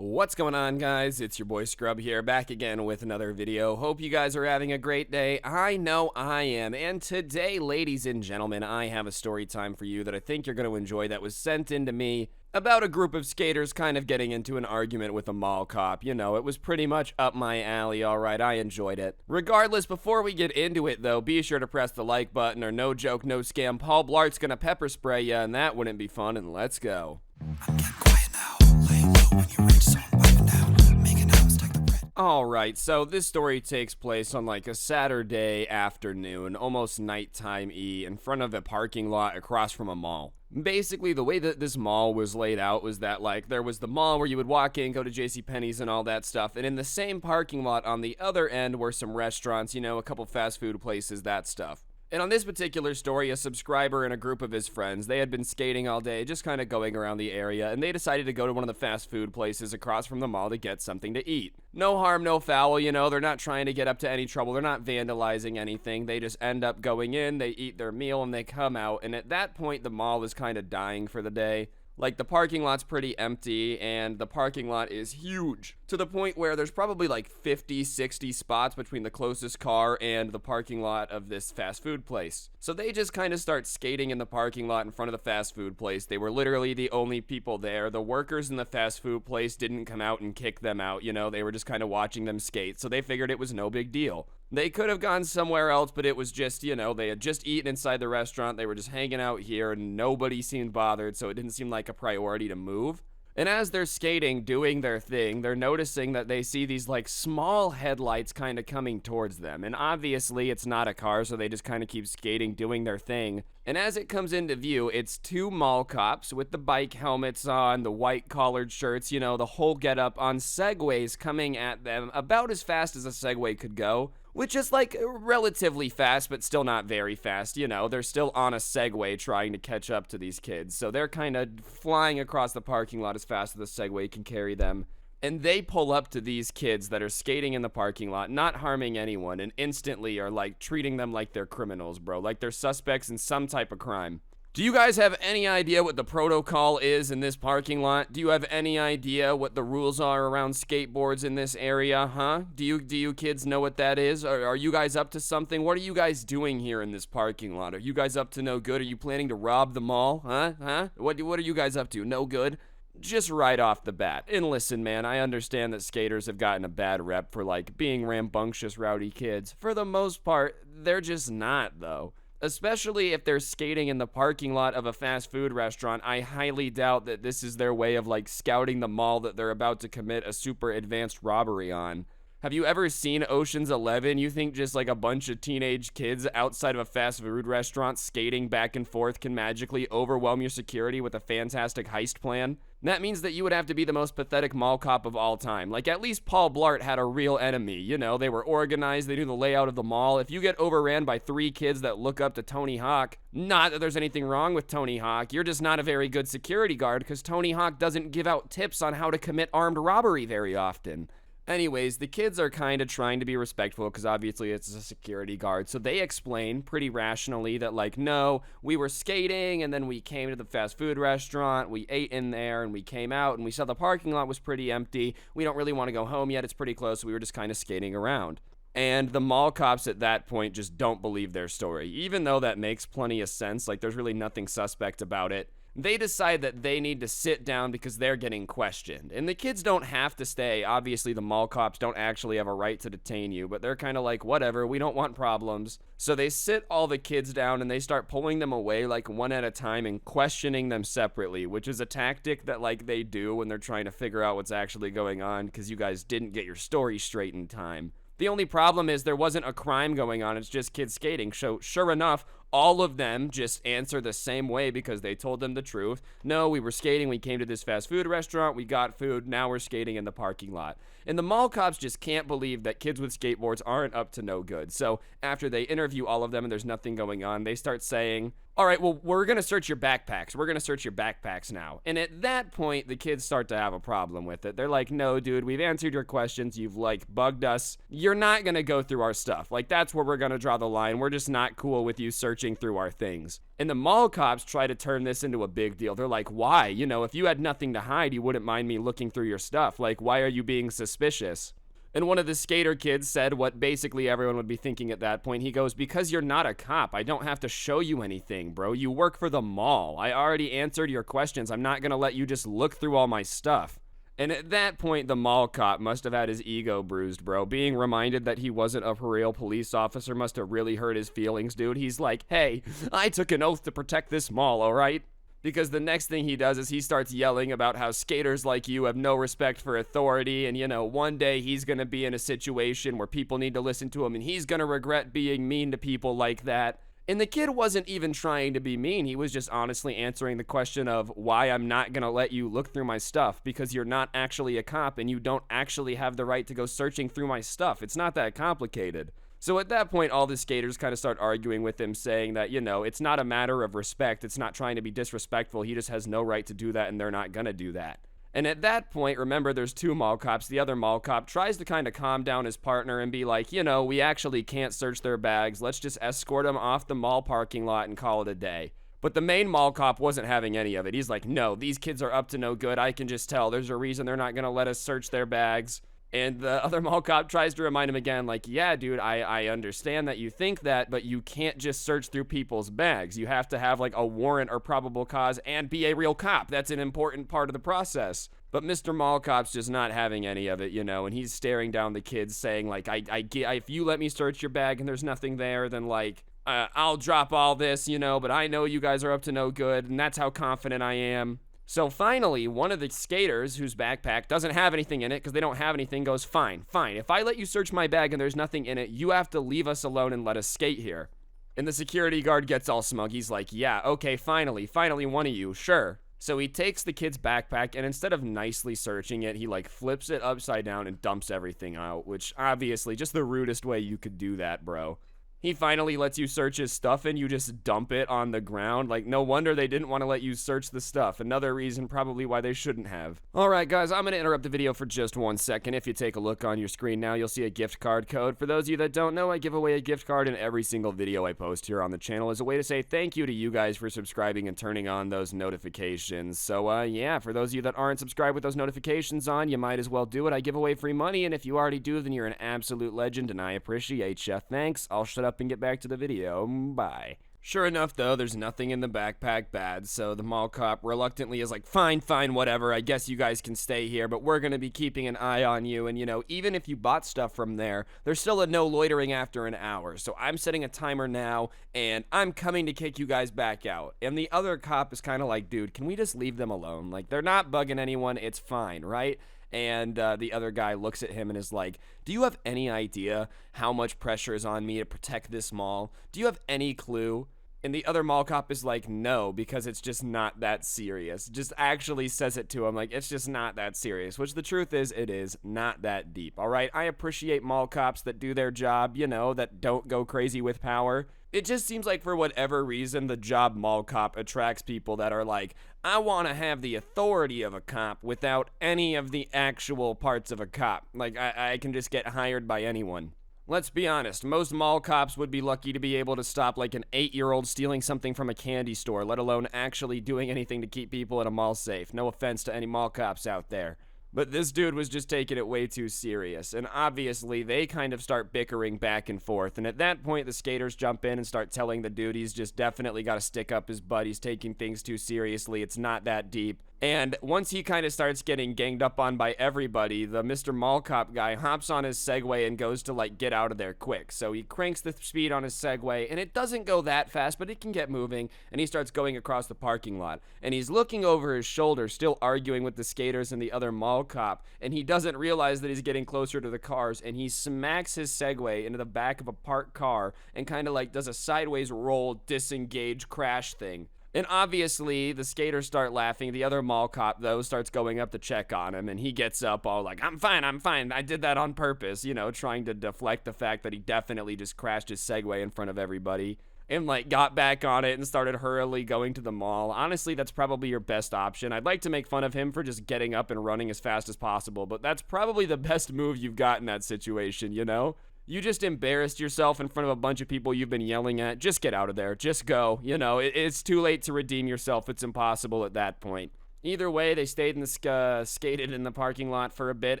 What's going on, guys? It's your boy Scrub here, back again with another video. Hope you guys are having a great day. I know I am. And today, ladies and gentlemen, I have a story time for you that I think you're going to enjoy that was sent in to me about a group of skaters kind of getting into an argument with a mall cop. You know, it was pretty much up my alley, alright, I enjoyed it. Regardless, before we get into it though, be sure to press the like button or no joke, no scam, Paul Blart's gonna pepper spray ya and that wouldn't be fun, and let's go. I'm getting quiet now. Lay low when you reach, so I'm wiping down. Making out, stack the bread. Alright, so this story takes place on like a Saturday afternoon, almost nighttime-y, in front of a parking lot across from a mall. Basically, the way that this mall was laid out was that, like, there was the mall where you would walk in, go to JCPenney's and all that stuff, and in the same parking lot on the other end were some restaurants, you know, a couple fast food places, that stuff. And on this particular story, a subscriber and a group of his friends, they had been skating all day, just kind of going around the area, and they decided to go to one of the fast food places across from the mall to get something to eat. No harm, no foul, you know, they're not trying to get up to any trouble, they're not vandalizing anything, they just end up going in, they eat their meal, and they come out, and at that point, the mall is kind of dying for the day. Like, the parking lot's pretty empty, and the parking lot is huge, to the point where there's probably like 50, 60 spots between the closest car and the parking lot of this fast food place. So they just kind of start skating in the parking lot in front of the fast food place. They were literally the only people there. The workers in the fast food place didn't come out and kick them out, you know, they were just kind of watching them skate, so they figured it was no big deal. They could have gone somewhere else, but it was just, you know, they had just eaten inside the restaurant, they were just hanging out here, and nobody seemed bothered, so it didn't seem like a priority to move. And as they're skating, doing their thing, they're noticing that they see these, like, small headlights kind of coming towards them. And obviously, it's not a car, so they just kind of keep skating, doing their thing. And as it comes into view, it's two mall cops with the bike helmets on, the white collared shirts, you know, the whole getup on Segways coming at them about as fast as a Segway could go. Which is, like, relatively fast, but still not very fast, you know, they're still on a Segway trying to catch up to these kids, so they're kind of flying across the parking lot as fast as the Segway can carry them, and they pull up to these kids that are skating in the parking lot, not harming anyone, and instantly are, like, treating them like they're criminals, bro, like they're suspects in some type of crime. Do you guys have any idea what the protocol is in this parking lot? Do you have any idea what the rules are around skateboards in this area, huh? Do you kids know what that is? Are you guys up to something? What are you guys doing here in this parking lot? Are you guys up to no good? Are you planning to rob the mall? Huh? What are you guys up to? No good? Just right off the bat. And listen, man, I understand that skaters have gotten a bad rep for, like, being rambunctious, rowdy kids. For the most part, they're just not, though. Especially if they're skating in the parking lot of a fast food restaurant, I highly doubt that this is their way of, like, scouting the mall that they're about to commit a super advanced robbery on. Have you ever seen Ocean's 11? You think just, like, a bunch of teenage kids outside of a fast food restaurant skating back and forth can magically overwhelm your security with a fantastic heist plan? That means that you would have to be the most pathetic mall cop of all time. Like, at least Paul Blart had a real enemy, you know, they were organized, they knew the layout of the mall. If you get overran by 3 kids that look up to Tony Hawk, not that there's anything wrong with Tony Hawk, you're just not a very good security guard because Tony Hawk doesn't give out tips on how to commit armed robbery very often. Anyways, the kids are kind of trying to be respectful because obviously it's a security guard, so they explain pretty rationally that, like, no, we were skating and then we came to the fast food restaurant, we ate in there and we came out and we saw the parking lot was pretty empty, we don't really want to go home yet, it's pretty close, so we were just kind of skating around. And the mall cops at that point just don't believe their story, even though that makes plenty of sense, like there's really nothing suspect about it. They decide that they need to sit down because they're getting questioned. And the kids don't have to stay. Obviously, the mall cops don't actually have a right to detain you, but they're kind of like, whatever, we don't want problems. So they sit all the kids down and they start pulling them away, like, one at a time and questioning them separately, which is a tactic that, like, they do when they're trying to figure out what's actually going on because you guys didn't get your story straight in time. The only problem is there wasn't a crime going on, it's just kids skating. So sure enough, all of them just answer the same way because they told them the truth. No, we were skating, we came to this fast food restaurant, we got food, now we're skating in the parking lot. And the mall cops just can't believe that kids with skateboards aren't up to no good. So after they interview all of them and there's nothing going on, they start saying, all right, well, we're going to search your backpacks. We're going to search your backpacks now. And at that point, the kids start to have a problem with it. They're like, no, dude, we've answered your questions. You've, like, bugged us. You're not going to go through our stuff. Like, that's where we're going to draw the line. We're just not cool with you searching searching through our things. And the mall cops try to turn this into a big deal. They're like, why? You know, if you had nothing to hide, you wouldn't mind me looking through your stuff. Like, why are you being suspicious? And one of the skater kids said what basically everyone would be thinking at that point. He goes, because you're not a cop. I don't have to show you anything, bro. You work for the mall. I already answered your questions. I'm not going to let you just look through all my stuff. And at that point, the mall cop must have had his ego bruised, bro. Being reminded that he wasn't a real police officer must have really hurt his feelings, dude. He's like, hey, I took an oath to protect this mall, all right? Because the next thing he does is he starts yelling about how skaters like you have no respect for authority, and, you know, one day he's going to be in a situation where people need to listen to him, and he's going to regret being mean to people like that. And the kid wasn't even trying to be mean. He was just honestly answering the question of why I'm not going to let you look through my stuff, because you're not actually a cop and you don't actually have the right to go searching through my stuff. It's not that complicated. So at that point, all the skaters kind of start arguing with him, saying that, you know, it's not a matter of respect. It's not trying to be disrespectful. He just has no right to do that, and they're not going to do that. And at that point, remember, there's two mall cops. The other mall cop tries to kind of calm down his partner and be like, you know, we actually can't search their bags. Let's just escort them off the mall parking lot and call it a day. But the main mall cop wasn't having any of it. He's like, no, these kids are up to no good. I can just tell. There's a reason they're not going to let us search their bags. And the other mall cop tries to remind him again, like, yeah, dude, I understand that you think that, but you can't just search through people's bags. You have to have, like, a warrant or probable cause and be a real cop. That's an important part of the process. But Mr. Mall Cop's just not having any of it, you know, and he's staring down the kids saying, like, if you let me search your bag and there's nothing there, then, like, I'll drop all this, you know, but I know you guys are up to no good, and that's how confident I am. So finally, one of the skaters whose backpack doesn't have anything in it because they don't have anything goes, fine. If I let you search my bag and there's nothing in it, you have to leave us alone and let us skate here. And the security guard gets all smug. He's like, yeah, okay, finally, one of you, sure. So he takes the kid's backpack and instead of nicely searching it, he like flips it upside down and dumps everything out, which obviously just the rudest way you could do that, bro. He finally lets you search his stuff and you just dump it on the ground. Like, no wonder they didn't want to let you search the stuff. Another reason probably why they shouldn't have. Alright guys, I'm going to interrupt the video for just 1 second. If you take a look on your screen now, you'll see a gift card code. For those of you that don't know, I give away a gift card in every single video I post here on the channel as a way to say thank you to you guys for subscribing and turning on those notifications. So, yeah, for those of you that aren't subscribed with those notifications on, you might as well do it. I give away free money, and if you already do, then you're an absolute legend, and I appreciate ya. Thanks. I'll shut up and get back to the video. Bye. Sure enough, though, there's nothing in the backpack bad, so the mall cop reluctantly is like, fine, whatever, I guess you guys can stay here, but we're gonna be keeping an eye on you, and you know, even if you bought stuff from there, there's still a no loitering after an hour, so I'm setting a timer now, and I'm coming to kick you guys back out. And the other cop is kind of like, dude, can we just leave them alone? Like, they're not bugging anyone, it's fine, right? And the other guy looks at him and is like, do you have any idea how much pressure is on me to protect this mall? Do you have any clue? And the other mall cop is like, no, because it's just not that serious. Just actually says it to him, like, it's just not that serious. Which the truth is, it is not that deep, all right? I appreciate mall cops that do their job, you know, that don't go crazy with power. It just seems like for whatever reason, the job mall cop attracts people that are like, I want to have the authority of a cop without any of the actual parts of a cop. Like, I can just get hired by anyone. Let's be honest, most mall cops would be lucky to be able to stop like an 8-year-old stealing something from a candy store, let alone actually doing anything to keep people in a mall safe. No offense to any mall cops out there. But this dude was just taking it way too serious, and obviously they kind of start bickering back and forth, and at that point the skaters jump in and start telling the dude he's just definitely got to stick up his butt, he's taking things too seriously, it's not that deep. And once he kind of starts getting ganged up on by everybody, the Mr. Mall Cop guy hops on his Segway and goes to like get out of there quick. So he cranks the speed on his Segway, and it doesn't go that fast, but it can get moving, and he starts going across the parking lot. And he's looking over his shoulder, still arguing with the skaters and the other mall cop, and he doesn't realize that he's getting closer to the cars, and he smacks his Segway into the back of a parked car and kind of like does a sideways roll, disengage, crash thing. And obviously, the skaters start laughing. The other mall cop, though, starts going up to check on him, and he gets up all like, I'm fine, I did that on purpose, you know, trying to deflect the fact that he definitely just crashed his Segway in front of everybody, and, like, got back on it and started hurriedly going to the mall. Honestly, that's probably your best option. I'd like to make fun of him for just getting up and running as fast as possible, but that's probably the best move you've got in that situation, you know? You just embarrassed yourself in front of a bunch of people you've been yelling at. Just get out of there. Just go. You know, it's too late to redeem yourself. It's impossible at that point. Either way, they stayed in the skated in the parking lot for a bit.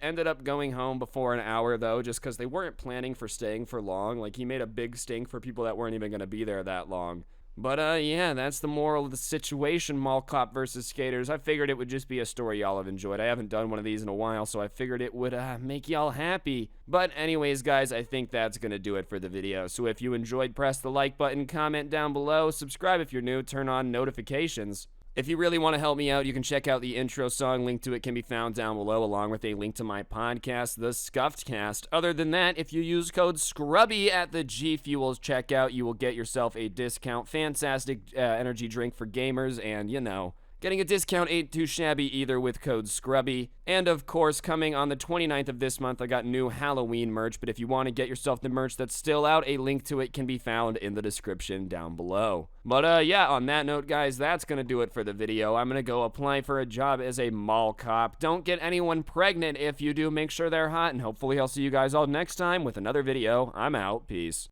Ended up going home before an hour though, just because they weren't planning for staying for long. Like, he made a big stink for people that weren't even gonna be there that long. But yeah, that's the moral of the situation, mall cop versus skaters. I figured it would just be a story y'all have enjoyed. I haven't done one of these in a while, so I figured it would make y'all happy. But anyways, guys, I think that's gonna do it for the video. So if you enjoyed, press the like button, comment down below, subscribe if you're new, turn on notifications. If you really want to help me out, you can check out the intro song. Link to it can be found down below, along with a link to my podcast, The Scuffed Cast. Other than that, if you use code SCRUBBY at the G Fuels checkout, you will get yourself a discount. Fantastic energy drink for gamers, and you know, getting a discount ain't too shabby either with code SCRUBBY. And of course, coming on the 29th of this month, I got new Halloween merch, but if you want to get yourself the merch that's still out, a link to it can be found in the description down below. But yeah, on that note, guys, that's gonna do it for the video. I'm gonna go apply for a job as a mall cop. Don't get anyone pregnant. If you do, make sure they're hot, and hopefully I'll see you guys all next time with another video. I'm out. Peace.